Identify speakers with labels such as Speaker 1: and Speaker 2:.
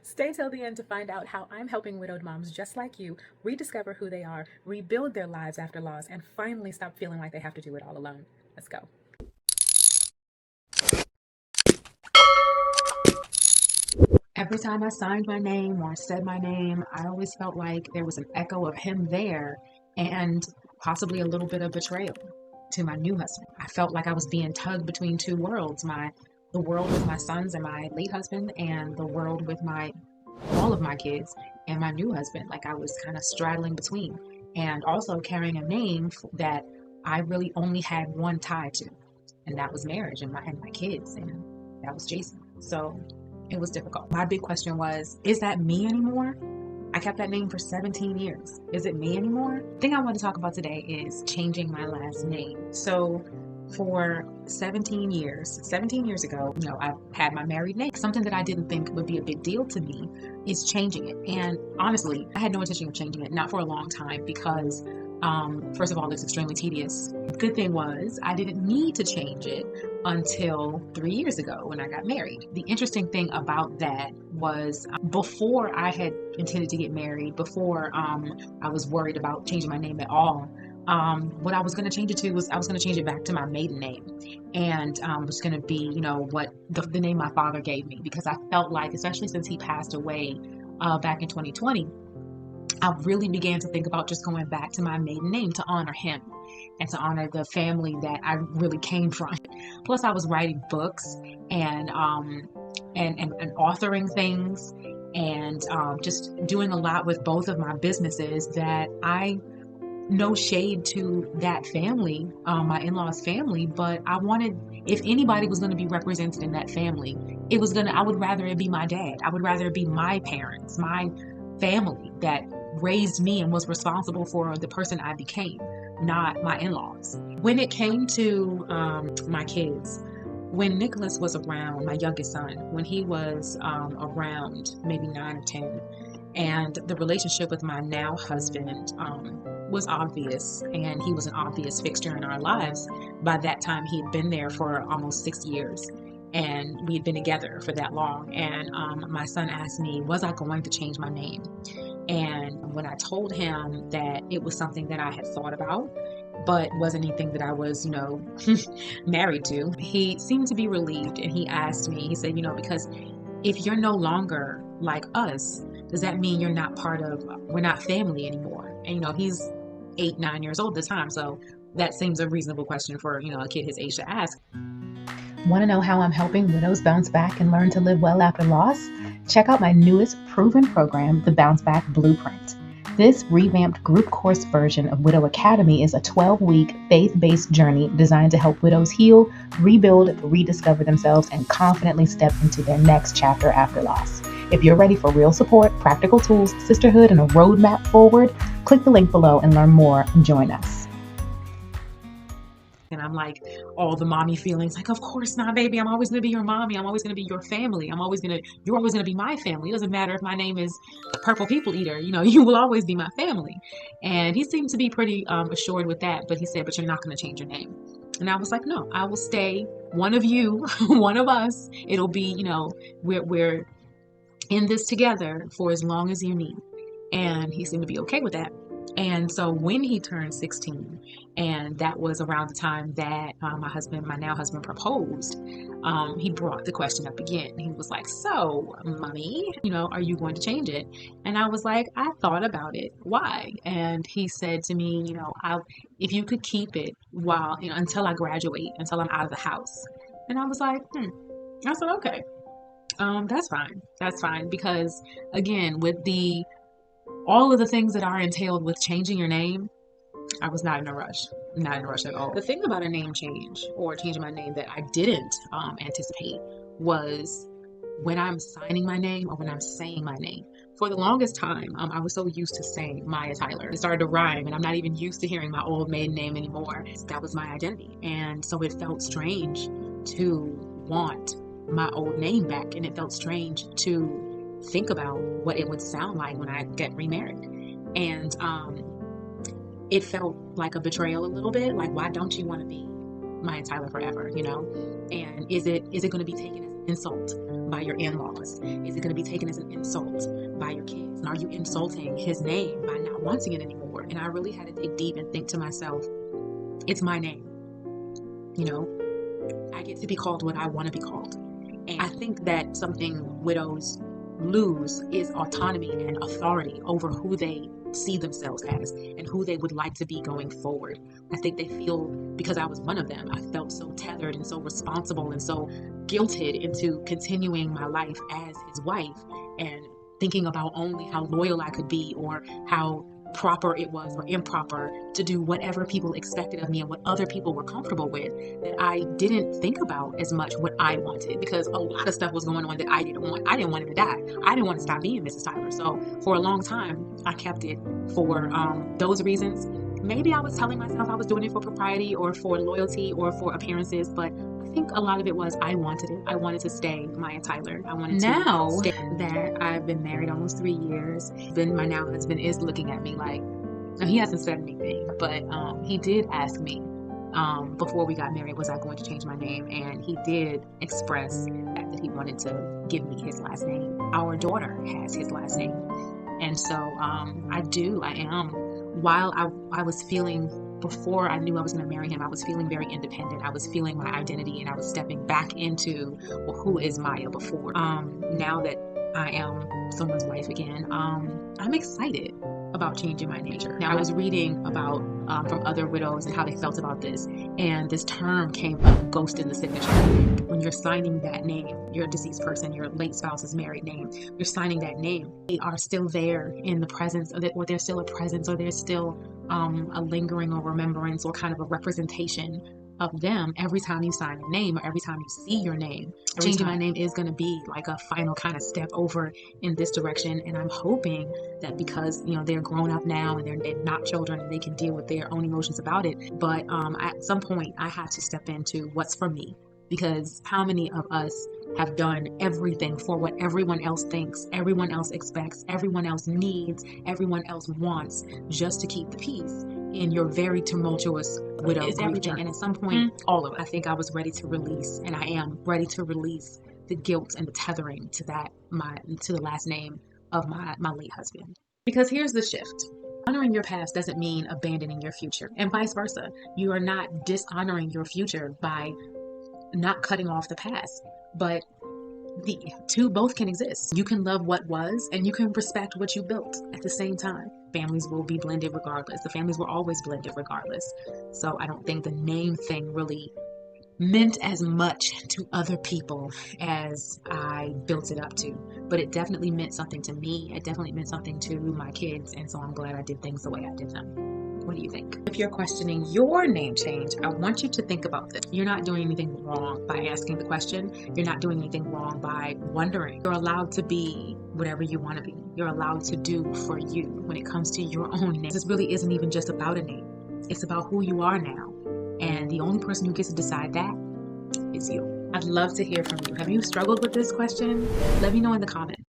Speaker 1: Stay till the end to find out how I'm helping widowed moms just like you rediscover who they are, rebuild their lives after loss, and finally stop feeling like they have to do it all alone. Let's go. Every time I signed my name or said my name, I always felt like there was an echo of him there and possibly a little bit of betrayal to my new husband. I felt like I was being tugged between two worlds, the world with my sons and my late husband, and the world with my all of my kids and my new husband. Like I was kind of straddling between, and also carrying a name that I really only had one tie to, and that was marriage and my kids, and that was Jason. So it was difficult. My big question was, is that me anymore? I kept that name for 17 years. Is it me anymore? The thing I want to talk about today is changing my last name. So for 17 years ago, I had my married name. Something that I didn't think would be a big deal to me is changing it. And honestly, I had no intention of changing it, not for a long time, because first of all, it's extremely tedious. The good thing was I didn't need to change it until 3 years ago when I got married. The interesting thing about that was before I had intended to get married, before I was worried about changing my name at all, what I was going to change it to was I was going to change it back to my maiden name, and it was going to be, what the name my father gave me, because I felt like, especially since he passed away back in 2020, I really began to think about just going back to my maiden name to honor him and to honor the family that I really came from. Plus, I was writing books and authoring things, and just doing a lot with both of my businesses that I no shade to that family, my in-laws family, but I wanted, if anybody was going to be represented in that family, I would rather it be my dad. I would rather it be my parents, my family that raised me and was responsible for the person I became, not my in-laws. When it came to my kids, when Nicholas was around, my youngest son, when he was around maybe 9 or 10, and the relationship with my now husband was obvious, and he was an obvious fixture in our lives. By that time, he had been there for almost 6 years, and we had been together for that long. And my son asked me, was I going to change my name? And when I told him that it was something that I had thought about, but wasn't anything that I was, married to, he seemed to be relieved. And he asked me, he said, because if you're no longer like us, does that mean you're not we're not family anymore? And, he's 8, 9 years old at the time. So that seems a reasonable question for, a kid his age to ask. Want to know how I'm helping widows bounce back and learn to live well after loss? Check out my newest proven program, the Bounce Back Blueprint. This revamped group course version of Widow Academy is a 12-week faith-based journey designed to help widows heal, rebuild, rediscover themselves, and confidently step into their next chapter after loss. If you're ready for real support, practical tools, sisterhood, and a roadmap forward, click the link below and learn more and join us. And I'm like, all the mommy feelings, like, of course not, baby. I'm always going to be your mommy. I'm always going to be your family. You're always going to be my family. It doesn't matter if my name is Purple People Eater. You will always be my family. And he seemed to be pretty assured with that. But he said, but you're not going to change your name. And I was like, no, I will stay one of you, one of us. It'll be, we're in this together for as long as you need. And he seemed to be okay with that. And so when he turned 16, and that was around the time that my now husband proposed, he brought the question up again. He was like, so, mommy, are you going to change it? And I was like, I thought about it. Why? And he said to me, if you could keep it while, until I graduate, until I'm out of the house. And I was like, I said, okay, that's fine. That's fine. Because again, with all of the things that are entailed with changing your name, I was not in a rush. Not in a rush at all. The thing about a name change or changing my name that I didn't anticipate was when I'm signing my name or when I'm saying my name. For the longest time, I was so used to saying Maya Tyler. It started to rhyme, and I'm not even used to hearing my old maiden name anymore. That was my identity. And so it felt strange to want my old name back, and it felt strange to think about what it would sound like when I get remarried. And it felt like a betrayal a little bit. Like, why don't you want to be Maya Tyler forever, And is it going to be taken as insult by your in-laws? Is it going to be taken as an insult by your kids? And are you insulting his name by not wanting it anymore? And I really had to dig deep and think to myself, it's my name. You know, I get to be called what I want to be called. And I think that something widows lose is autonomy and authority over who they see themselves as and who they would like to be going forward. I think they feel, because I was one of them, I felt so tethered and so responsible and so guilted into continuing my life as his wife and thinking about only how loyal I could be or how proper it was or improper to do whatever people expected of me and what other people were comfortable with, that I didn't think about as much what I wanted, because a lot of stuff was going on that I didn't want. I didn't want him to die. I didn't want to stop being Mrs. Tyler. So for a long time, I kept it for those reasons. Maybe I was telling myself I was doing it for propriety or for loyalty or for appearances, but I think a lot of it was I wanted it. I wanted to stay Maya Tyler. I wanted to stay. That I've been married almost 3 years. Then my now husband is looking at me like, now he hasn't said anything, but he did ask me before we got married, was I going to change my name? And he did express that he wanted to give me his last name. Our daughter has his last name. And so I am. While I was feeling, before I knew I was going to marry him, I was feeling very independent. I was feeling my identity and I was stepping back into, well, who is Maya before? Now that I am someone's wife again, I'm excited about changing my nature. Now, I was reading about from other widows and how they felt about this, and this term came up, ghost in the signature. When you're signing that name, your deceased person, your late spouse's married name, you're signing that name, they are still there in the presence of it, or there's still a presence, or there's still a lingering or remembrance or kind of a representation of them every time you sign a name or every time you see your name. Changing my name is going to be like a final kind of step over in this direction, and I'm hoping that, because they're grown up now and they're not children and they can deal with their own emotions about it, but at some point I have to step into what's for me, because how many of us have done everything for what everyone else thinks, everyone else expects, everyone else needs, everyone else wants, just to keep the peace in your very tumultuous widow everything. And at some point, all of it, I think I was ready to release, and I am ready to release the guilt and the tethering to the last name of my late husband. Because here's the shift. Honoring your past doesn't mean abandoning your future, and vice versa. You are not dishonoring your future by not cutting off the past, but the two both can exist. You can love what was, and you can respect what you built at the same time. Families will be blended regardless. The families were always blended regardless. So I don't think the name thing really meant as much to other people as I built it up to. But it definitely meant something to me. It definitely meant something to my kids. And so I'm glad I did things the way I did them. What do you think? If you're questioning your name change, I want you to think about this. You're not doing anything wrong by asking the question. You're not doing anything wrong by wondering. You're allowed to be whatever you want to be. You're allowed to do for you when it comes to your own name. This really isn't even just about a name. It's about who you are now. And the only person who gets to decide that is you. I'd love to hear from you. Have you struggled with this question? Let me know in the comments.